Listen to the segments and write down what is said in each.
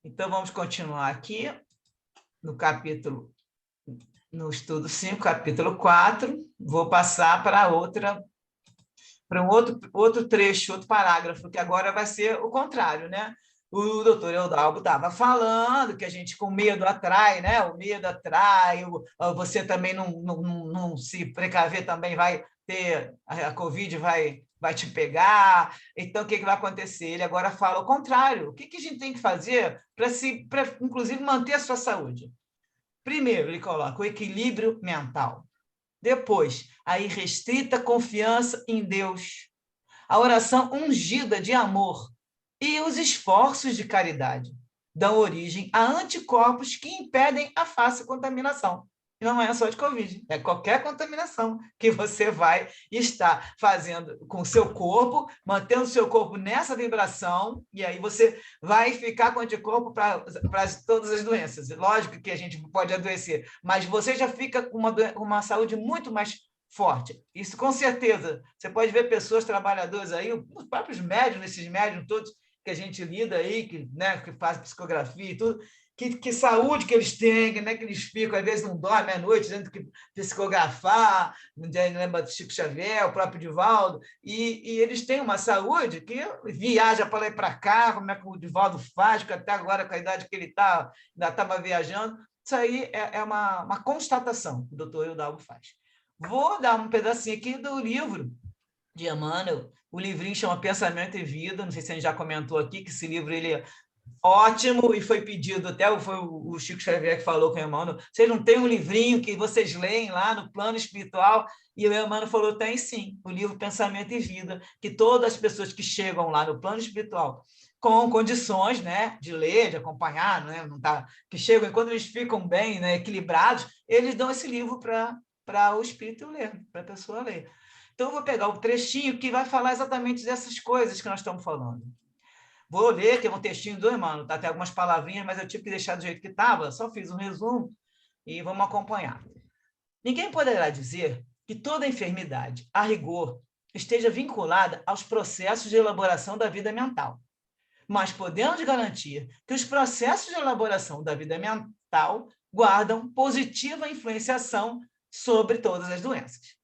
Então, vamos continuar aqui no estudo 5, capítulo 4. Vou passar para um outro trecho, outro parágrafo, que agora vai ser o contrário, né? O doutor Eudalbo estava falando que a gente com medo atrai, né? O medo atrai, você também não se precaver também vai ter, a Covid vai te pegar. Então, o que vai acontecer? Ele agora fala o contrário. O que a gente tem que fazer para, inclusive, manter a sua saúde? Primeiro, ele coloca o equilíbrio mental. Depois, a irrestrita confiança em Deus, a oração ungida de amor e os esforços de caridade dão origem a anticorpos que impedem a fácil contaminação. E não é só de Covid, é qualquer contaminação que você vai estar fazendo com o seu corpo, mantendo o seu corpo nessa vibração, e aí você vai ficar com anticorpo para todas as doenças. Lógico que a gente pode adoecer, mas você já fica com uma saúde muito mais forte. Isso com certeza. Você pode ver pessoas, trabalhadores aí, os próprios médiums, esses médiums todos que a gente lida aí, que faz psicografia e tudo, que saúde que eles têm, né, que eles ficam, às vezes não dormem à noite, tendo que psicografar, lembra do Chico Xavier, o próprio Divaldo, e eles têm uma saúde que viaja para lá e para cá, como é que o Divaldo faz, que até agora, com a idade que ele está, ainda estava viajando. Isso aí é uma constatação que o doutor Eudalbo faz. Vou dar um pedacinho aqui do livro de Emmanuel. O livrinho chama Pensamento e Vida. Não sei se a gente já comentou aqui que esse livro ele é ótimo e foi pedido, até foi o Chico Xavier que falou com o Emmanuel. Vocês não têm um livrinho que vocês leem lá no plano espiritual? E o Emmanuel falou: tem sim, o livro Pensamento e Vida, que todas as pessoas que chegam lá no plano espiritual com condições, né, de ler, de acompanhar, né, não tá, que chegam, e quando eles ficam bem, né, equilibrados, eles dão esse livro para o espírito ler, para a pessoa ler. Então, eu vou pegar o trechinho que vai falar exatamente dessas coisas que nós estamos falando. Vou ler, que é um textinho do Emmanuel, tá? Tem algumas palavrinhas, mas eu tive que deixar do jeito que estava, só fiz um resumo e vamos acompanhar. Ninguém poderá dizer que toda enfermidade, a rigor, esteja vinculada aos processos de elaboração da vida mental. Mas podemos garantir que os processos de elaboração da vida mental guardam positiva influenciação sobre todas as doenças.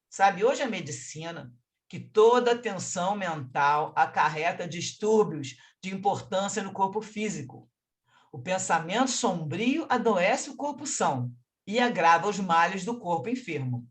Sabe, hoje a medicina, que toda tensão mental acarreta distúrbios de importância no corpo físico. O pensamento sombrio adoece o corpo são e agrava os males do corpo enfermo.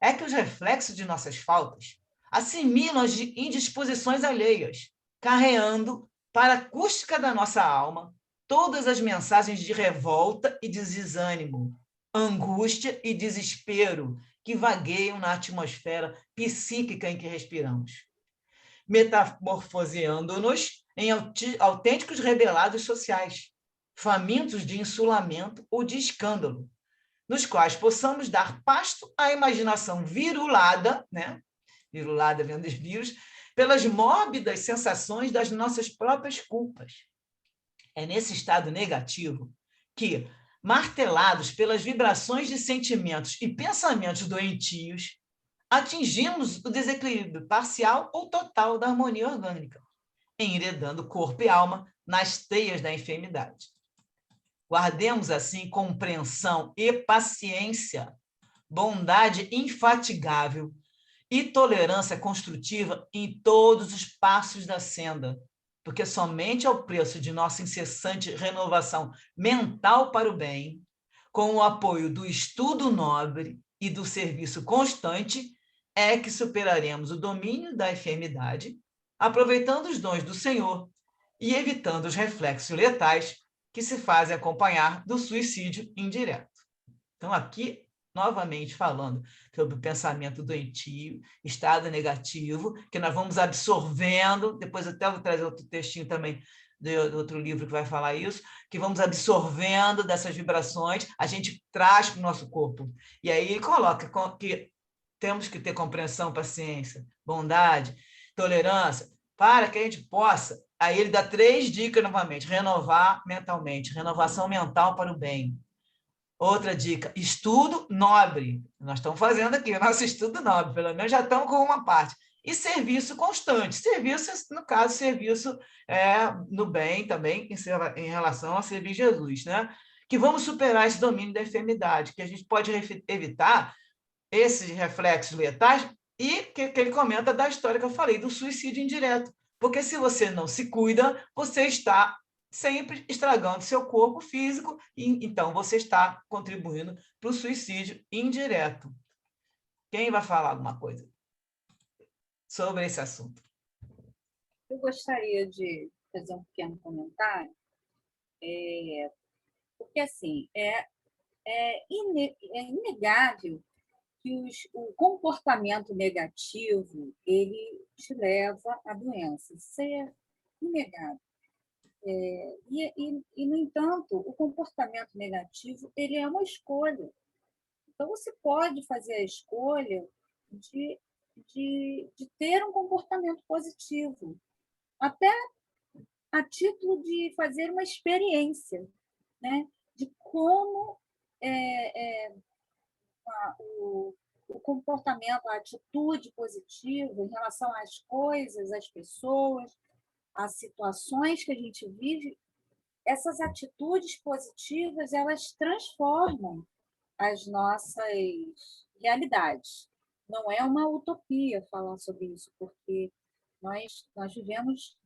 É que os reflexos de nossas faltas assimilam as indisposições alheias, carreando para a acústica da nossa alma todas as mensagens de revolta e de desânimo, angústia e desespero que vagueiam na atmosfera psíquica em que respiramos, metamorfoseando-nos em autênticos rebelados sociais, famintos de insulamento ou de escândalo, nos quais possamos dar pasto à imaginação virulada, né? Virulada vendo dos vírus, pelas mórbidas sensações das nossas próprias culpas. É nesse estado negativo que, martelados pelas vibrações de sentimentos e pensamentos doentios, atingimos o desequilíbrio parcial ou total da harmonia orgânica, enredando corpo e alma nas teias da enfermidade. Guardemos, assim, compreensão e paciência, bondade infatigável e tolerância construtiva em todos os passos da senda, porque somente ao preço de nossa incessante renovação mental para o bem, com o apoio do estudo nobre e do serviço constante, é que superaremos o domínio da enfermidade, aproveitando os dons do Senhor e evitando os reflexos letais que se fazem acompanhar do suicídio indireto. Então, aqui, novamente falando sobre o pensamento doentio, estado negativo, que nós vamos absorvendo, depois até vou trazer outro textinho também do outro livro que vai falar isso, que vamos absorvendo dessas vibrações, a gente traz para o nosso corpo. E aí ele coloca que temos que ter compreensão, paciência, bondade, tolerância, para que a gente possa. Aí ele dá 3 dicas novamente: renovar mentalmente, renovação mental para o bem. Outra dica: estudo nobre. Nós estamos fazendo aqui o nosso estudo nobre, pelo menos já estamos com uma parte. e serviço constante. Serviço, no caso, serviço no bem também, em relação a servir Jesus, né? Que vamos superar esse domínio da enfermidade, que a gente pode evitar esses reflexos letais e que ele comenta da história que eu falei, do suicídio indireto. Porque se você não se cuida, você está sempre estragando seu corpo físico e então você está contribuindo para o suicídio indireto. Quem vai falar alguma coisa sobre esse assunto? Eu gostaria de fazer um pequeno comentário, porque assim, é inegável que o comportamento negativo ele te leva à doença. Isso é inegável. No entanto, o comportamento negativo ele é uma escolha. Então, você pode fazer a escolha de ter um comportamento positivo, até a título de fazer uma experiência, né? De como o comportamento, a atitude positiva em relação às coisas, às pessoas, às situações que a gente vive, essas atitudes positivas, elas transformam as nossas realidades. Não é uma utopia falar sobre isso, porque nós vivemos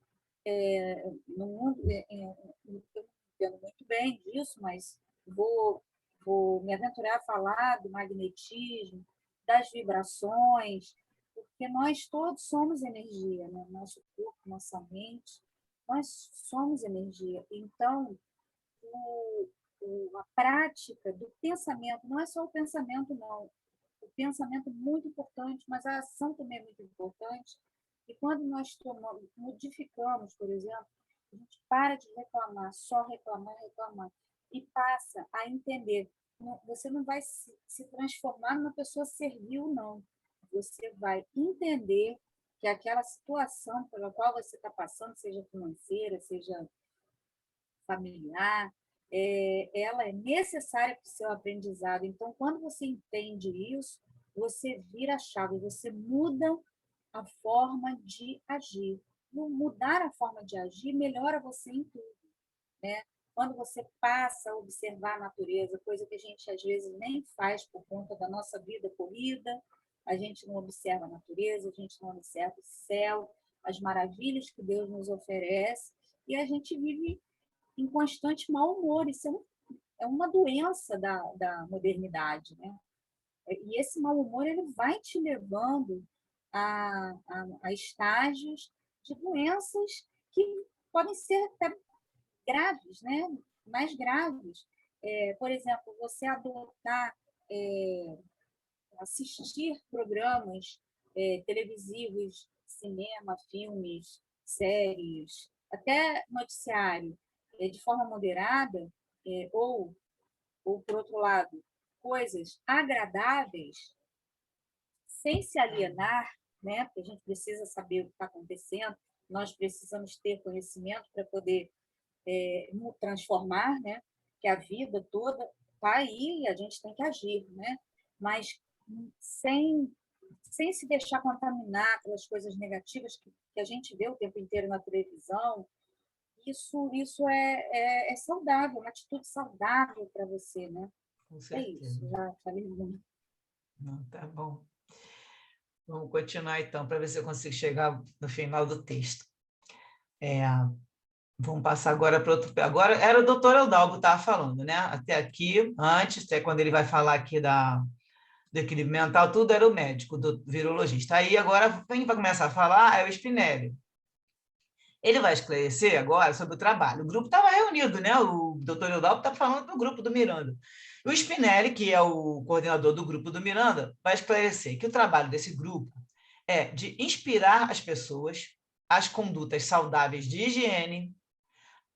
no mundo, eu entendo muito bem disso, mas vou me aventurar a falar do magnetismo, das vibrações, porque nós todos somos energia, né? Nosso corpo, nossa mente, nós somos energia. Então, a prática do pensamento, não é só o pensamento, não. O pensamento é muito importante, mas a ação também é muito importante. E quando nós modificamos, por exemplo, a gente para de reclamar, só reclamar, reclamar, e passa a entender. Você não vai se transformar numa pessoa servil, não. Você vai entender que aquela situação pela qual você está passando, seja financeira, seja familiar, ela é necessária para o seu aprendizado. Então, quando você entende isso, você vira a chave, você muda a forma de agir. Mudar a forma de agir melhora você em tudo, né? Quando você passa a observar a natureza, coisa que a gente às vezes nem faz por conta da nossa vida corrida, a gente não observa a natureza, a gente não observa o céu, as maravilhas que Deus nos oferece, e a gente vive em constante mau humor. Isso é uma doença da modernidade, né? E esse mau humor ele vai te levando a estágios de doenças que podem ser até graves, né? Mais graves. Por exemplo, você adotar, assistir programas televisivos, cinema, filmes, séries, até noticiário, de forma moderada, ou, por outro lado, coisas agradáveis, sem se alienar, né? Porque a gente precisa saber o que está acontecendo, nós precisamos ter conhecimento para poder transformar, né? Que a vida toda está aí e a gente tem que agir, né? Mas sem se deixar contaminar pelas coisas negativas que a gente vê o tempo inteiro na televisão. Isso é saudável, uma atitude saudável para você, né? Com certeza. É isso, já falei muito. Não, tá bom. Vamos continuar, então, para ver se eu consigo chegar no final do texto. Vamos passar agora para outro... Agora era o doutor Eudalgo que estava falando, né? Até aqui, antes, até quando ele vai falar aqui do equilíbrio mental, tudo era o médico, do virologista. Aí, agora, quem vai começar a falar é o Spinelli. Ele vai esclarecer agora sobre o trabalho. O grupo estava reunido, né? O doutor Eudalgo está falando do grupo do Miranda. O Spinelli, que é o coordenador do grupo do Miranda, vai esclarecer que o trabalho desse grupo é de inspirar as pessoas às condutas saudáveis de higiene.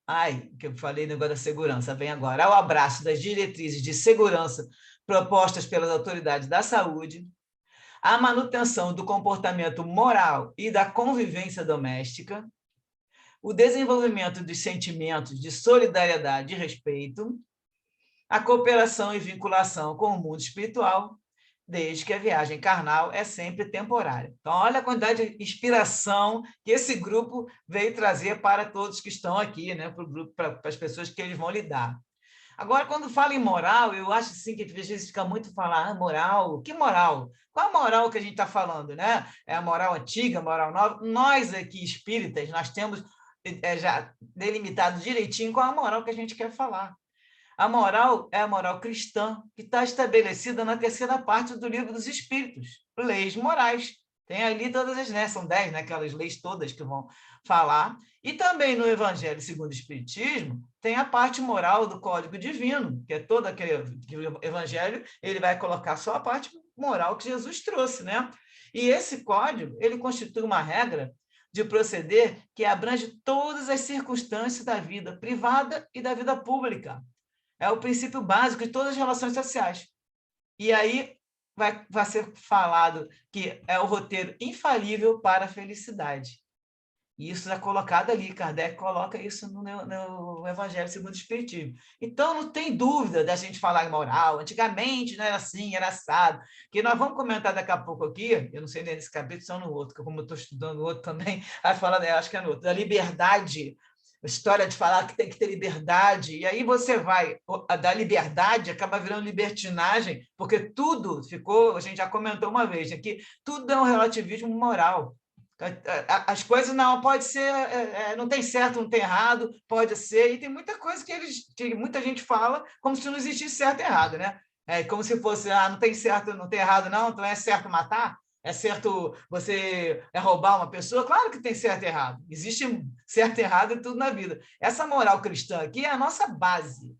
Ai, que eu falei negócio da segurança, vem agora. Ao abraço das diretrizes de segurança propostas pelas autoridades da saúde, a manutenção do comportamento moral e da convivência doméstica, o desenvolvimento dos sentimentos de solidariedade e respeito, a cooperação e vinculação com o mundo espiritual, desde que a viagem carnal é sempre temporária. Então, olha a quantidade de inspiração que esse grupo veio trazer para todos que estão aqui, né? Para o grupo, para as pessoas que eles vão lidar. Agora, quando fala em moral, eu acho assim, que às vezes fica muito falar moral. Que moral? Qual a moral que a gente está falando, né? É a moral antiga, a moral nova? Nós aqui, espíritas, nós temos já delimitado direitinho qual a moral que a gente quer falar. A moral é a moral cristã, que está estabelecida na terceira parte do Livro dos Espíritos, leis morais. Tem ali todas as, né? São 10, né? Aquelas leis todas que vão falar. E também no Evangelho segundo o Espiritismo, tem a parte moral do Código Divino, que é todo aquele Evangelho, ele vai colocar só a parte moral que Jesus trouxe, né? E esse código, ele constitui uma regra de proceder que abrange todas as circunstâncias da vida privada e da vida pública. É o princípio básico de todas as relações sociais. E aí vai ser falado que é o roteiro infalível para a felicidade. E isso é colocado ali, Kardec coloca isso no Evangelho segundo o Espiritismo. Então, não tem dúvida da gente falar em moral. Antigamente não era assim, era assado. Que nós vamos comentar daqui a pouco aqui, eu não sei nem nesse capítulo, são no outro, que como eu estou estudando o outro também, aí fala, acho que é no outro, da liberdade, a história de falar que tem que ter liberdade, e aí você vai, da liberdade acaba virando libertinagem, porque tudo ficou, a gente já comentou uma vez aqui, tudo é um relativismo moral. As coisas não pode ser, não tem certo, não tem errado, pode ser, e tem muita coisa que muita gente fala como se não existisse certo e errado, né? É como se fosse, não tem certo, não tem errado, não, então é certo matar? É certo você roubar uma pessoa? Claro que tem certo e errado. Existe certo e errado em tudo na vida. Essa moral cristã aqui é a nossa base.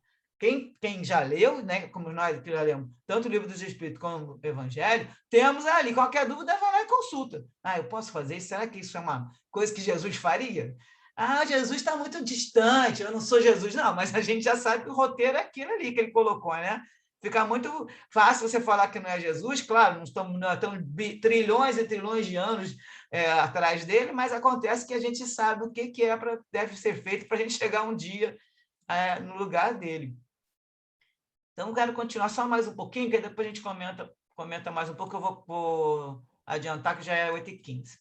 Quem já leu, né, como nós que já lemos, tanto o Livro dos Espíritos como o Evangelho, temos ali, qualquer dúvida, vai lá e consulta. Eu posso fazer isso? Será que isso é uma coisa que Jesus faria? Jesus está muito distante, eu não sou Jesus. Não, mas a gente já sabe que o roteiro é aquilo ali que ele colocou, né? Fica muito fácil você falar que não é Jesus, claro, não estamos trilhões e trilhões de anos atrás dele, mas acontece que a gente sabe o que deve ser feito para a gente chegar um dia no lugar dele. Então, eu quero continuar só mais um pouquinho, que depois a gente comenta mais um pouco, eu vou adiantar que já é 8h15.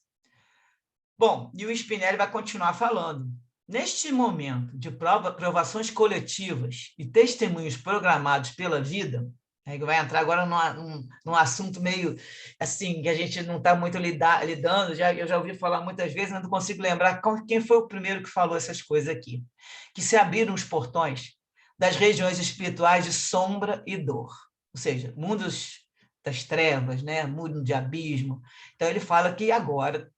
Bom, e o Spinelli vai continuar falando. Neste momento de provações coletivas e testemunhos programados pela vida, que vai entrar agora num assunto meio assim, que a gente não está muito lidando, eu já ouvi falar muitas vezes, mas não consigo lembrar quem foi o primeiro que falou essas coisas aqui. Que se abriram os portões das regiões espirituais de sombra e dor, ou seja, mundos das trevas, né? Mundo de abismo. Então, ele fala que agora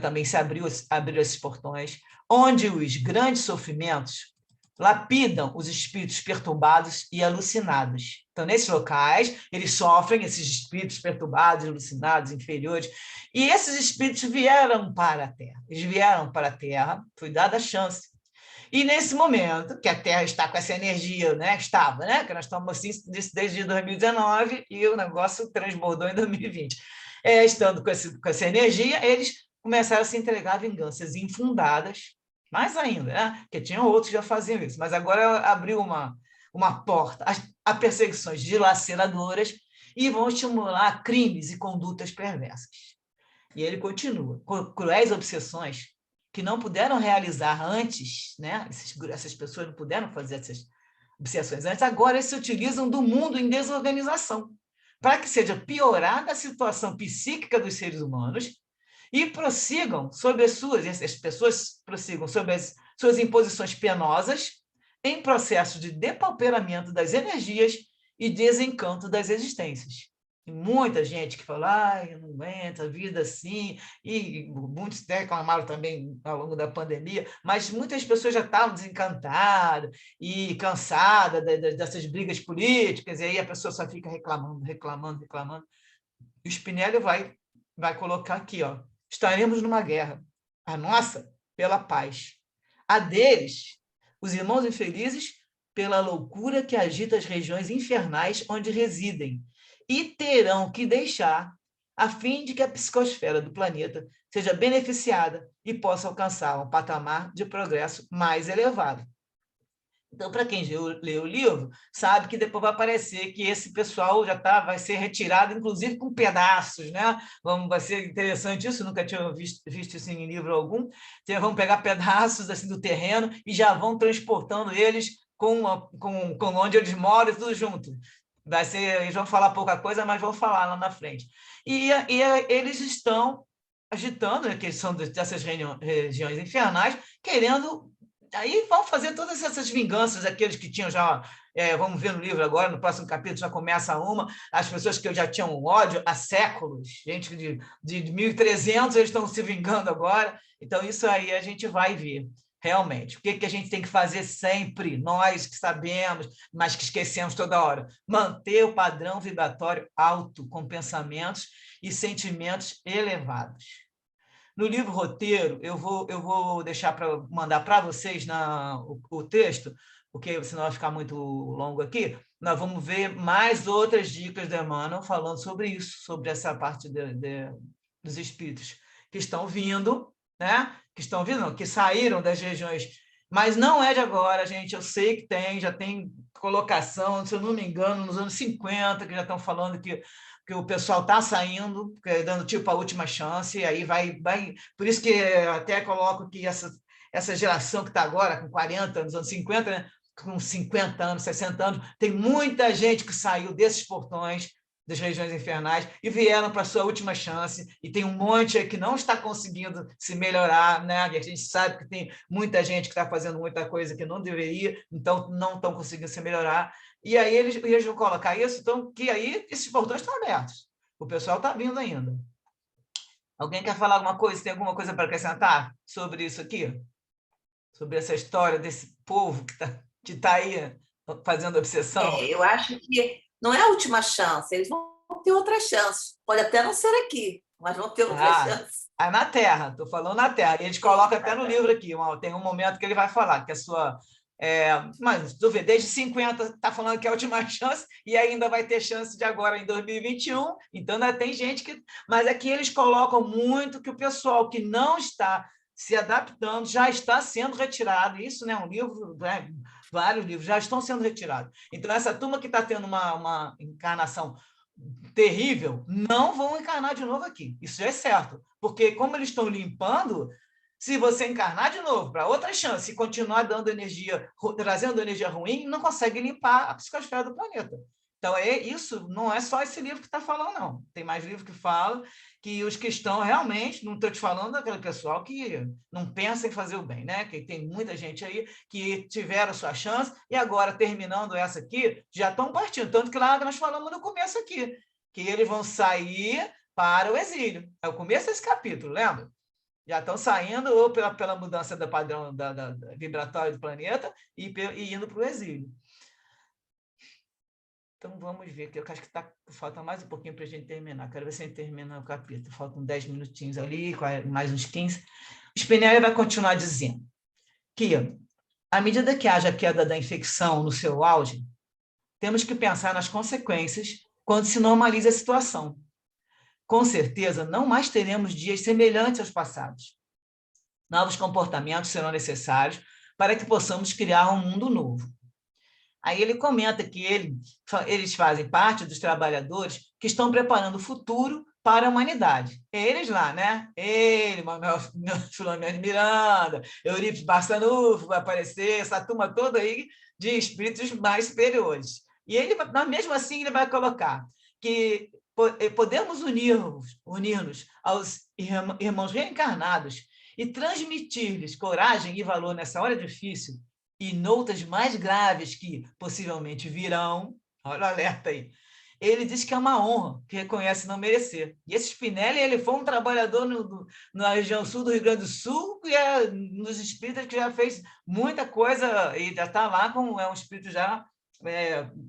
também se abriram esses portões, onde os grandes sofrimentos lapidam os espíritos perturbados e alucinados. Então, nesses locais, eles sofrem, esses espíritos perturbados, alucinados, inferiores, e esses espíritos vieram para a Terra. Eles vieram para a Terra, foi dada a chance. E nesse momento, que a Terra está com essa energia, né? Estava, né? Que nós estamos assim desde 2019 e o negócio transbordou em 2020. Estando com essa energia, eles começaram a se entregar a vinganças infundadas, mais ainda, né? Porque tinham outros que já faziam isso, mas agora abriu uma porta a perseguições dilaceradoras e vão estimular crimes e condutas perversas. E ele continua, cruéis obsessões que não puderam realizar antes, né? Essas pessoas não puderam fazer essas obsessões antes, agora eles se utilizam do mundo em desorganização, para que seja piorada a situação psíquica dos seres humanos e prossigam sobre essas pessoas prossigam sobre as suas imposições penosas em processo de depauperamento das energias e desencanto das existências. E muita gente que fala, eu não aguento a vida assim, e muitos reclamaram também ao longo da pandemia, mas muitas pessoas já estavam desencantadas e cansadas dessas brigas políticas, e aí a pessoa só fica reclamando. E o Spinelli vai colocar aqui, estaremos numa guerra, a nossa pela paz, a deles, os irmãos infelizes, pela loucura que agita as regiões infernais onde residem, e terão que deixar a fim de que a psicosfera do planeta seja beneficiada e possa alcançar um patamar de progresso mais elevado. Então, para quem lê o livro, sabe que depois vai aparecer que esse pessoal vai ser retirado, inclusive com pedaços, né? Vai ser interessante isso, nunca tinha visto isso em livro algum. Então, vão pegar pedaços assim, do terreno e já vão transportando eles com onde eles moram, tudo junto. Eles vão falar pouca coisa, mas vão falar lá na frente. E eles estão agitando, né, que são dessas regiões infernais, querendo. Aí vão fazer todas essas vinganças, aqueles que tinham já. Vamos ver no livro agora, no próximo capítulo já começa uma. As pessoas que já tinham ódio há séculos, gente de 1300, eles estão se vingando agora. Então, isso aí a gente vai ver, realmente. O que a gente tem que fazer sempre, nós que sabemos, mas que esquecemos toda hora? Manter o padrão vibratório alto, com pensamentos e sentimentos elevados. No livro roteiro, eu vou deixar para mandar para vocês o texto, porque senão vai ficar muito longo aqui. Nós vamos ver mais outras dicas da Emmanuel falando sobre isso, sobre essa parte dos espíritos que estão vindo, né? Que estão vindo, não, que saíram das regiões. Mas não é de agora, gente. Eu sei que já tem colocação, se eu não me engano, nos anos 50, que já estão falando que o pessoal está saindo, dando tipo a última chance, e aí vai. Por isso que até coloco que essa geração que está agora, com 40 anos, anos 50, né? Com 50 anos, 60 anos, tem muita gente que saiu desses portões das regiões infernais e vieram para a sua última chance, e tem um monte aí que não está conseguindo se melhorar, né? E a gente sabe que tem muita gente que está fazendo muita coisa que não deveria, então não estão conseguindo se melhorar. E aí eles vão colocar isso, então que aí esses portões estão abertos. O pessoal está vindo ainda. Alguém quer falar alguma coisa? Tem alguma coisa para acrescentar sobre isso aqui? Sobre essa história desse povo que tá aí fazendo obsessão? Eu acho que não é a última chance, eles vão ter outra chance. Pode até não ser aqui, mas vão ter outra chance. Na Terra, estou falando na Terra. E a gente coloca até no livro aqui, tem um momento que ele vai falar que a sua. Mas tu vê, desde 50 está falando que é a última chance e ainda vai ter chance de agora em 2021. Então, ainda tem gente que. Mas aqui eles colocam muito que o pessoal que não está se adaptando já está sendo retirado. Isso, né? Um livro, né? Vários livros já estão sendo retirados. Então, essa turma que está tendo uma encarnação terrível, não vão encarnar de novo aqui. Isso já é certo. Porque, como eles estão limpando, se você encarnar de novo para outra chance e continuar dando energia, trazendo energia ruim, não consegue limpar a psicosfera do planeta. Então, isso não é só esse livro que está falando, não. Tem mais livro que fala que os que estão realmente, não estou te falando daquele pessoal que não pensa em fazer o bem, né? Que tem muita gente aí que tiveram a sua chance e agora, terminando essa aqui, já estão partindo. Tanto que lá nós falamos no começo aqui, que eles vão sair para o exílio. É o começo desse capítulo, lembra? Já estão saindo ou pela mudança do padrão da vibratório do planeta e indo para o exílio. Então, vamos ver, que eu acho que falta mais um pouquinho para a gente terminar. Quero ver se a gente termina o capítulo. Faltam 10 minutinhos ali, mais uns 15. O Spinelli vai continuar dizendo que, à medida que haja queda da infecção no seu auge, temos que pensar nas consequências quando se normaliza a situação. Com certeza, não mais teremos dias semelhantes aos passados. Novos comportamentos serão necessários para que possamos criar um mundo novo. Aí ele comenta que eles fazem parte dos trabalhadores que estão preparando o futuro para a humanidade. Eles lá, né? Ele, Manuel Filomeno Miranda, Eurípides Barçanufo, vai aparecer, essa turma toda aí de espíritos mais superiores. E ele, mesmo assim, ele vai colocar que podemos unir-nos aos irmãos reencarnados e transmitir-lhes coragem e valor nessa hora difícil, e noutras mais graves que possivelmente virão, olha o alerta aí, ele diz que é uma honra, que reconhece não merecer. E esse Spinelli, ele foi um trabalhador na região sul do Rio Grande do Sul, e nos espíritas que já fez muita coisa, e já está lá, é um espírito já,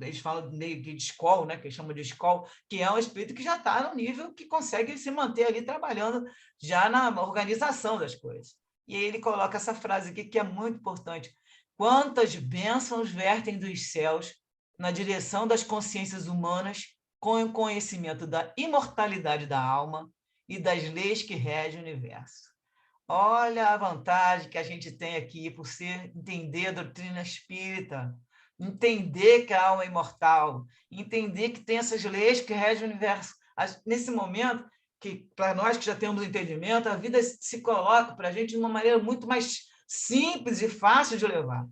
eles falam de escola, né, que eles chamam de escola, que é um espírito que já está no nível que consegue se manter ali trabalhando já na organização das coisas. E aí ele coloca essa frase aqui que é muito importante: quantas bênçãos vertem dos céus na direção das consciências humanas com o conhecimento da imortalidade da alma e das leis que regem o universo. Olha a vantagem que a gente tem aqui por entender a doutrina espírita, entender que a alma é imortal, entender que tem essas leis que regem o universo. Nesse momento, que para nós que já temos entendimento, a vida se coloca para a gente de uma maneira muito mais simples e fácil de levar.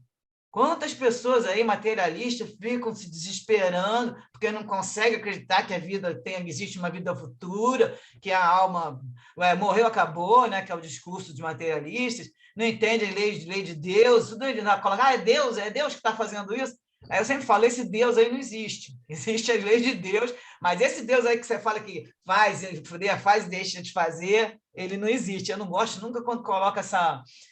Quantas pessoas aí materialistas ficam se desesperando porque não conseguem acreditar que a vida existe uma vida futura, que a alma morreu, acabou, né? Que é o discurso dos materialistas, não entende a lei de Deus, tudo ele coloca, é Deus que está fazendo isso. Aí eu sempre falo, esse Deus aí não existe. Existe as leis de Deus, mas esse Deus aí que você fala que faz e deixa de fazer, ele não existe. Eu não gosto nunca quando coloca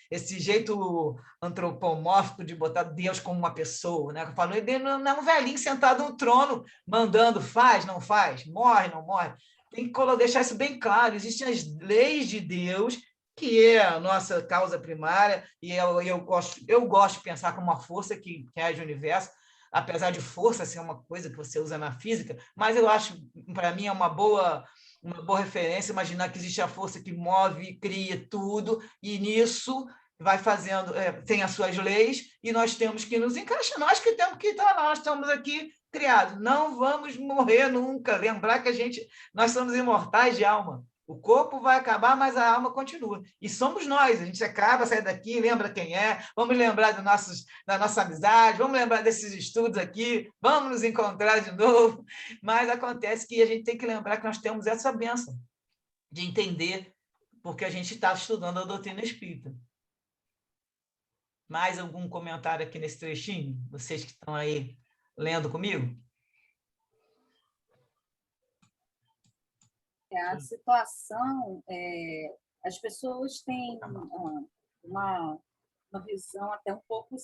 esse jeito antropomórfico de botar Deus como uma pessoa, né? Eu falo, ele não é um velhinho sentado no trono, mandando, faz, não faz, morre, não morre. Tem que deixar isso bem claro. Existem as leis de Deus, que é a nossa causa primária, e eu gosto de pensar como uma força que rege o universo, apesar de força ser uma coisa que você usa na física, mas eu acho, para mim, é uma boa referência imaginar que existe a força que move e cria tudo, e nisso vai fazendo, tem as suas leis, e nós temos que nos encaixar, nós que temos que estar lá, nós estamos aqui criados, não vamos morrer nunca, lembrar que nós somos imortais de alma, o corpo vai acabar, mas a alma continua, e somos nós, a gente acaba, sai daqui, lembra quem é, vamos lembrar da nossa amizade, vamos lembrar desses estudos aqui, vamos nos encontrar de novo, mas acontece que a gente tem que lembrar que nós temos essa bênção de entender porque a gente está estudando a doutrina espírita. Mais algum comentário aqui nesse trechinho? Vocês que estão aí lendo comigo? A situação, as pessoas têm uma visão até um pouco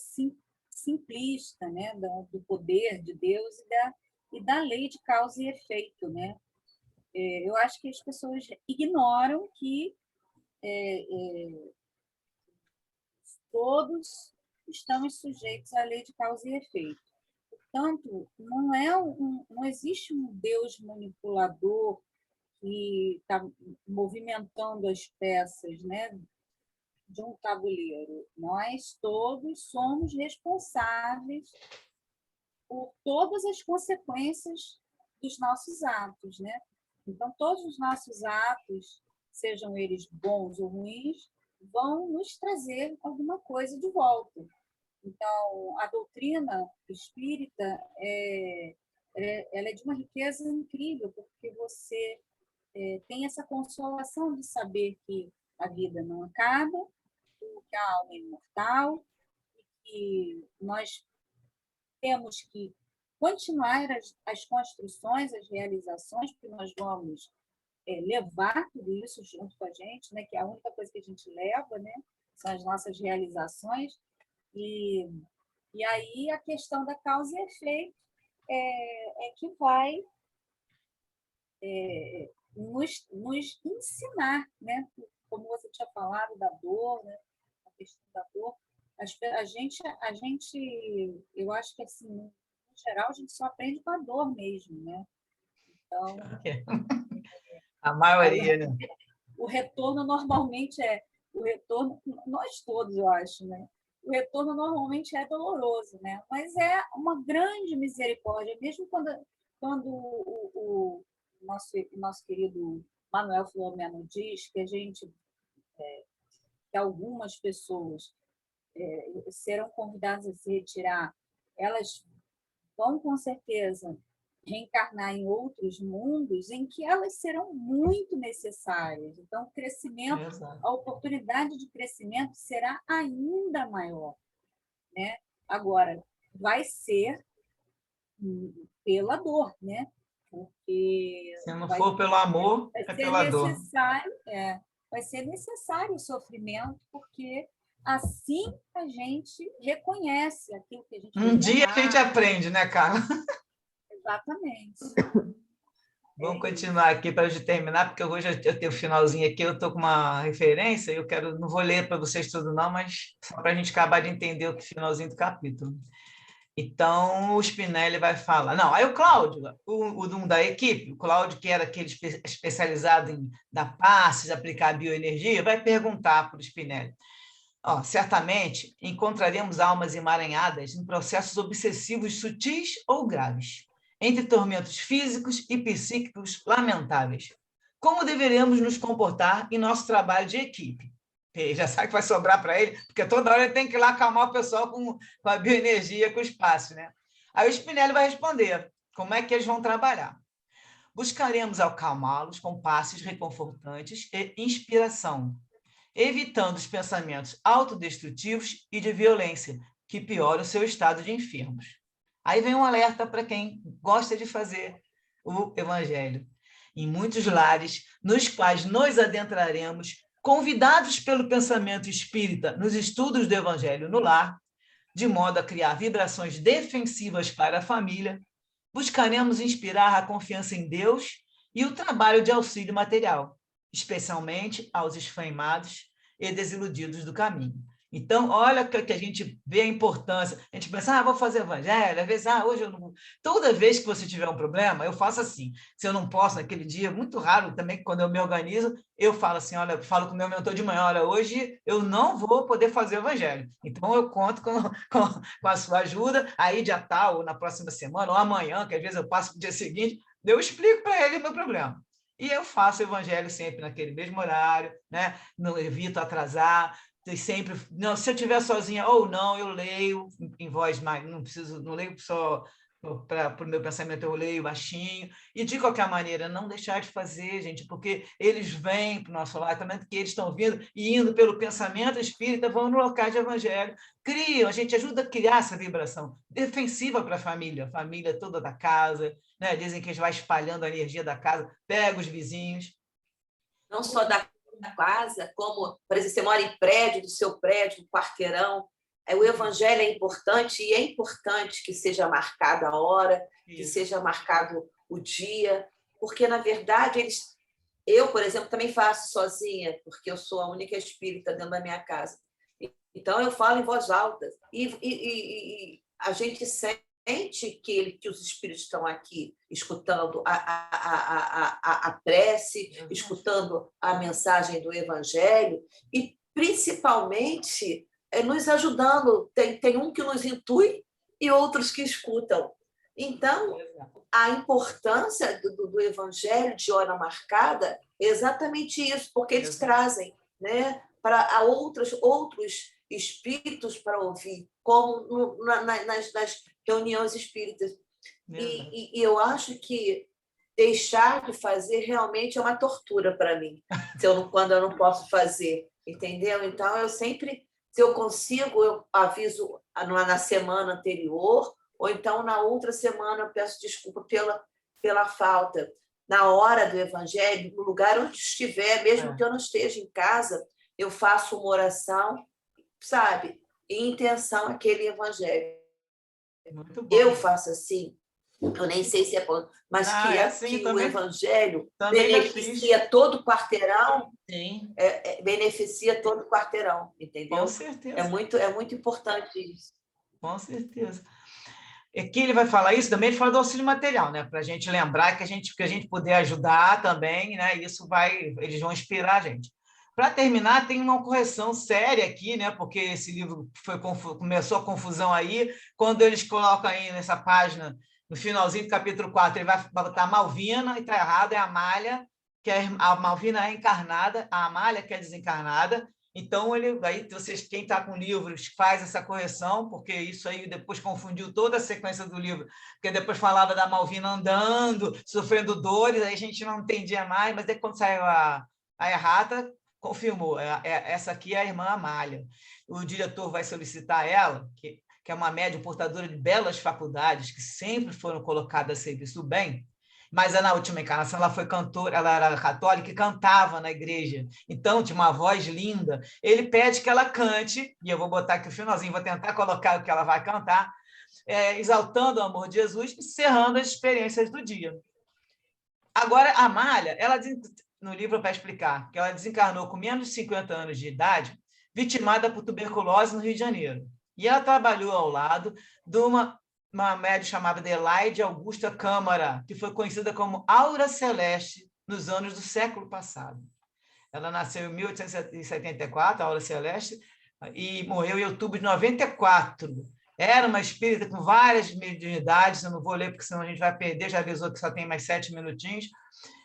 simplista, né, do poder de Deus e da lei de causa e efeito, né? Eu acho que as pessoas ignoram que todos estamos sujeitos à lei de causa e efeito. Portanto, não existe um Deus manipulador que está movimentando as peças, né, de um tabuleiro. Nós todos somos responsáveis por todas as consequências dos nossos atos, né? Então, todos os nossos atos, sejam eles bons ou ruins, vão nos trazer alguma coisa de volta. Então, a doutrina espírita ela é de uma riqueza incrível, porque você tem essa consolação de saber que a vida não acaba, que a alma é imortal, e que nós temos que continuar as construções, as realizações, porque nós vamos levar tudo isso junto com a gente, né? Que é a única coisa que a gente leva, né? São as nossas realizações. E aí a questão da causa e efeito é que vai nos ensinar, né? Como você tinha falado da dor, né? A questão da dor. A gente, eu acho que assim, no geral, a gente só aprende com a dor mesmo, né? Então, a maioria, né? O retorno normalmente nós todos, eu acho, né? O retorno normalmente é doloroso, né? Mas é uma grande misericórdia, mesmo quando o nosso querido Manuel Filomeno diz que que algumas pessoas serão convidadas a se retirar, elas vão com certeza reencarnar em outros mundos em que elas serão muito necessárias. Então, o crescimento, a oportunidade de crescimento será ainda maior, né? Agora, vai ser pela dor, né? Porque se não for pelo amor, é pela dor. Vai ser necessário o sofrimento, porque assim a gente reconhece aquilo que a gente Um dia a gente aprende, né, Carla? Exatamente. Vamos continuar aqui para a gente terminar, porque hoje eu tenho o finalzinho aqui, eu estou com uma referência, não vou ler para vocês tudo não, mas só para a gente acabar de entender o finalzinho do capítulo. Então, o Spinelli vai falar. Não, aí o Cláudio, um da equipe, o Cláudio, que era aquele especializado em dar passes, aplicar bioenergia, vai perguntar para o Spinelli. Certamente encontraremos almas emaranhadas em processos obsessivos sutis ou graves, entre tormentos físicos e psíquicos lamentáveis. Como deveremos nos comportar em nosso trabalho de equipe? Ele já sabe que vai sobrar para ele, porque toda hora ele tem que ir lá acalmar o pessoal com a bioenergia, com o espaço, né? Aí o Spinelli vai responder como é que eles vão trabalhar. Buscaremos acalmá-los com passes reconfortantes e inspiração, evitando os pensamentos autodestrutivos e de violência, que pioram o seu estado de enfermos. Aí vem um alerta para quem gosta de fazer o evangelho. Em muitos lares, nos quais nos adentraremos, convidados pelo pensamento espírita nos estudos do evangelho no lar, de modo a criar vibrações defensivas para a família, buscaremos inspirar a confiança em Deus e o trabalho de auxílio material, especialmente aos esfaimados e desiludidos do caminho. Então, olha que a gente vê a importância. A gente pensa, vou fazer evangelho, às vezes, hoje eu não vou. Toda vez que você tiver um problema, eu faço assim. Se eu não posso naquele dia, muito raro também, quando eu me organizo, eu falo assim, olha, eu falo com o meu mentor de manhã, olha, hoje eu não vou poder fazer evangelho. Então, eu conto com a sua ajuda, aí dia tal, ou na próxima semana, ou amanhã, que às vezes eu passo para o dia seguinte, eu explico para ele o meu problema. E eu faço o evangelho sempre naquele mesmo horário, né? Não evito atrasar, sempre. Não, se eu estiver sozinha ou não, eu leio em voz mais, não leio só para o meu pensamento, eu leio baixinho. E, de qualquer maneira, não deixar de fazer, gente, porque eles vêm para o nosso lado, também que eles estão vindo e indo pelo pensamento espírita, vão no local de evangelho, criam, a gente ajuda a criar essa vibração defensiva para a família toda da casa, né? Dizem que a gente vai espalhando a energia da casa, pega os vizinhos. Não só da casa, como, por exemplo, você mora em prédio, do seu prédio, no quarteirão. O evangelho é importante e é importante que seja marcada a hora, que seja marcado o dia, porque, na verdade, eu, por exemplo, também faço sozinha, porque eu sou a única espírita dentro da minha casa. Então, eu falo em voz alta e a gente sente que os espíritos estão aqui escutando a prece, escutando a mensagem do evangelho e, principalmente, nos ajudando. Tem um que nos intui e outros que escutam. Então, a importância do evangelho de hora marcada é exatamente isso, porque eles trazem, né, para outros espíritos para ouvir, como nas reuniões espíritas. E eu acho que deixar de fazer realmente é uma tortura para mim, quando eu não posso fazer, entendeu? Então, eu sempre, se eu consigo, eu aviso na semana anterior, ou então na outra semana eu peço desculpa pela falta. Na hora do evangelho, no lugar onde estiver, mesmo que eu não esteja em casa, eu faço uma oração, sabe? Em intenção àquele evangelho. Eu faço assim, eu nem sei se é bom, mas que o evangelho beneficia todo o quarteirão, beneficia todo o quarteirão, entendeu? Com certeza. É muito importante isso. Com certeza. Aqui ele vai falar isso, também ele fala do auxílio material, né? Para a gente lembrar que a gente puder ajudar também, né? Isso eles vão inspirar a gente. Para terminar, tem uma correção séria aqui, né? Porque esse livro começou a confusão aí, quando eles colocam aí nessa página, no finalzinho do capítulo 4, ele vai botar Malvina, e está errado, é Amália, que a Malvina é encarnada, a Amália que é desencarnada. Então, quem está com livros faz essa correção, porque isso aí depois confundiu toda a sequência do livro, porque depois falava da Malvina andando, sofrendo dores, aí a gente não entendia mais, mas aí quando saiu a errata, confirmou, essa aqui é a irmã Amália. O diretor vai solicitar ela, que é uma médium portadora de belas faculdades, que sempre foram colocadas a serviço do bem, mas na última encarnação ela foi cantora, ela era católica e cantava na igreja, então tinha uma voz linda. Ele pede que ela cante, e eu vou botar aqui o finalzinho, vou tentar colocar o que ela vai cantar, exaltando o amor de Jesus, encerrando as experiências do dia. Agora, a Amália, no livro vai explicar que ela desencarnou com menos de 50 anos de idade, vitimada por tuberculose no Rio de Janeiro. E ela trabalhou ao lado de uma uma médium chamada Adelaide Augusta Câmara, que foi conhecida como Aura Celeste nos anos do século passado. Ela nasceu em 1874, a Aura Celeste, e morreu em outubro de 94. Era uma espírita com várias mediunidades, eu não vou ler porque senão a gente vai perder, já avisou que só tem mais 7 minutinhos,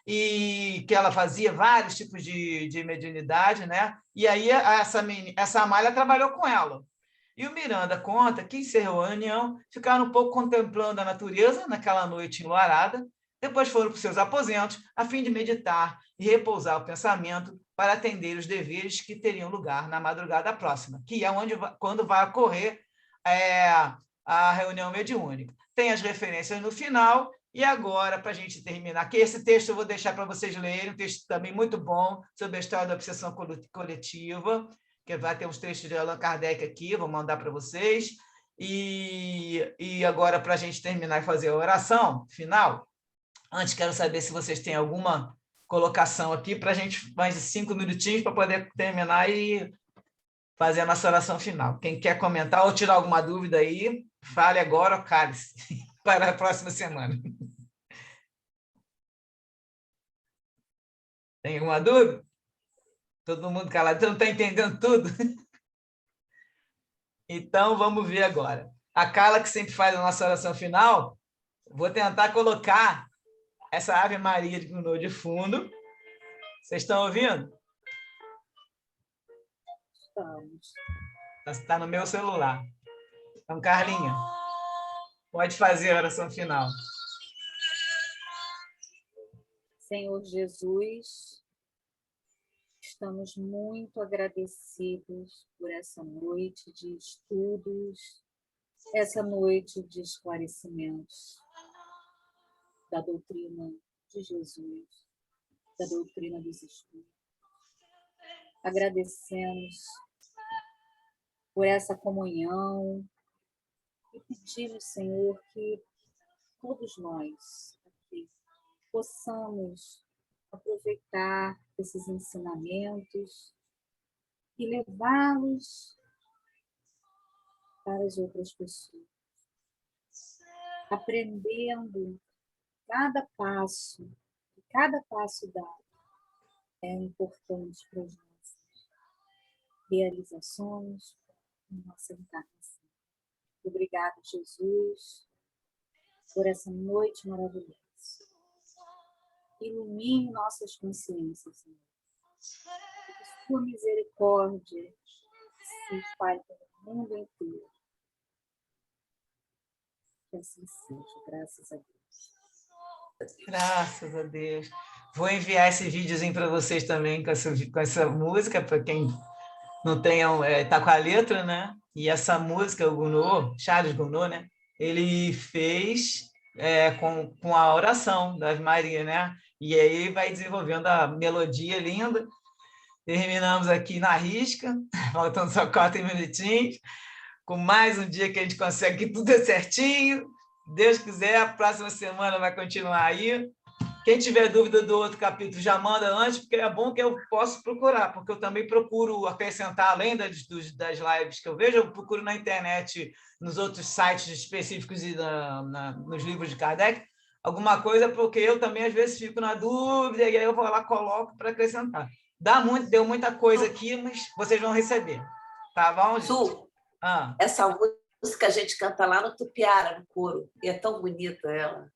e que ela fazia vários tipos de mediunidade, né? E aí essa Amália trabalhou com ela. E o Miranda conta que encerrou a reunião, ficaram um pouco contemplando a natureza naquela noite enluarada, depois foram para os seus aposentos, a fim de meditar e repousar o pensamento para atender os deveres que teriam lugar na madrugada próxima, que é quando vai ocorrer a reunião mediúnica. Tem as referências no final, e agora, para a gente terminar, que esse texto eu vou deixar para vocês lerem, um texto também muito bom sobre a história da obsessão coletiva, que vai ter uns trechos de Allan Kardec aqui, vou mandar para vocês. E agora, para a gente terminar e fazer a oração final, antes quero saber se vocês têm alguma colocação aqui para a gente, mais de 5 minutinhos para poder terminar e fazer a nossa oração final. Quem quer comentar ou tirar alguma dúvida aí, fale agora ou cale-se para a próxima semana. Tem alguma dúvida? Todo mundo calado, você não está entendendo tudo? Então, vamos ver agora. A Carla, que sempre faz a nossa oração final, vou tentar colocar essa Ave Maria de Gounod de fundo. Vocês estão ouvindo? Estamos. Está no meu celular. Então, Carlinha, pode fazer a oração final. Senhor Jesus, estamos muito agradecidos por essa noite de estudos, essa noite de esclarecimentos da doutrina de Jesus, da doutrina dos Espíritos. Agradecemos por essa comunhão e pedimos, Senhor, que todos nós aqui possamos aproveitar esses ensinamentos e levá-los para as outras pessoas, aprendendo cada passo dado é importante para as nossas realizações, nossa encarnação. Obrigado, Jesus, por essa noite maravilhosa. Ilumine nossas consciências, Senhor. Que sua misericórdia se espalhe pelo mundo inteiro. Que assim seja, graças a Deus. Graças a Deus. Vou enviar esse videozinho para vocês também com essa música, para quem não tenham, está com a letra, né? E essa música, o Gounod, Charles Gounod, né? Ele fez com a oração da Ave Maria, né? E aí vai desenvolvendo a melodia linda. Terminamos aqui na risca, faltando só 4 minutinhos, com mais um dia que a gente consegue que tudo é certinho. Deus quiser, a próxima semana vai continuar aí. Quem tiver dúvida do outro capítulo, já manda antes, porque é bom que eu posso procurar, porque eu também procuro acrescentar, além das lives que eu vejo, eu procuro na internet, nos outros sites específicos e nos livros de Kardec, alguma coisa, porque eu também, às vezes, fico na dúvida, e aí eu vou lá, coloco para acrescentar. Deu muita coisa aqui, mas vocês vão receber. Tá bom, gente? Su, essa música a gente canta lá no Tupiara, no coro, e é tão bonita ela.